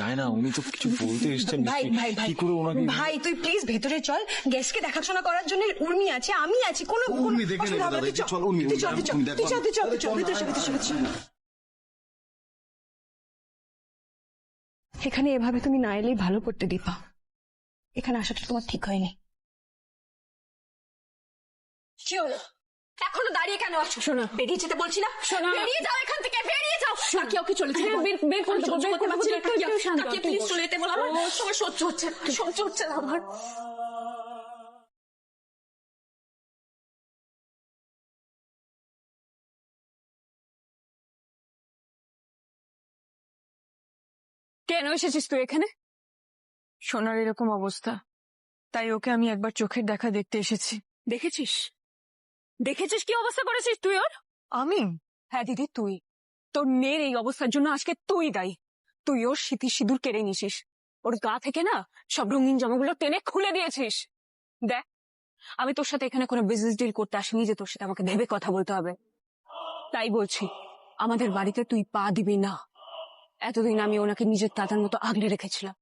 যায় না, উনি তো কিছু বলতে এসেছেন। ভাই ভাই ভাই কি করে ওনাকে? ভাই তুই প্লিজ ভেতরে চল, গ্যাসকে দেখাশোনা করার জন্য উর্মি আছে, আমি আছি, কোনো উর্মি দেখে নেবে দাদা, চল উর্মি, তুই চল তুই চল তুই চল তুই চল তুই চল ভেতরে চল ভেতরে চল। এখানে এভাবে তুমি না এলেই ভালো করতে দীপা, এখানে আসাটা তোমার ঠিক হয়নি। কি হলো এখনো দাঁড়িয়ে কেন আছো? শোনা, বেরিয়ে যেতে বলছি না? শোনা, বেরিয়ে যাও এখান থেকে, বেরিয়ে যাও। তাকিয়ে ওকে চলে যাও, বের করতে পারছি না। তাকিয়ে প্লিজ চলে যেতে বলো, আমার সহ্য হচ্ছে না, সহ্য হচ্ছে না আমার। কেন এসেছিস তুই এখানে? সোনার এরকম অবস্থা, তাই ওকে আমি একবার চোখের দেখা দেখতে এসেছি। দেখেছিস দেখেছিস কি অবস্থা করেছিস তুই ওর? আমি? হ্যাঁ দিদি, তুই। তোর মেয়ের এই অবস্থার জন্য আজকে তুই দায়ী। তুই ওর স্মৃতি সিঁদুর কেড়ে নিছিস, ওর গা থেকে না সব রঙিন জামাগুলো টেনে খুলে দিয়েছিস। দেখ, আমি তোর সাথে এখানে কোনো বিজনেস ডিল করতে আসিনি যে তোর সাথে আমাকে ভেবে কথা বলতে হবে। তাই বলছি, আমাদের বাড়িতে তুই পা দিবি না। এতদিন আমি ওনাকে নিজের দাদার মতো আগলে রেখেছিলাম,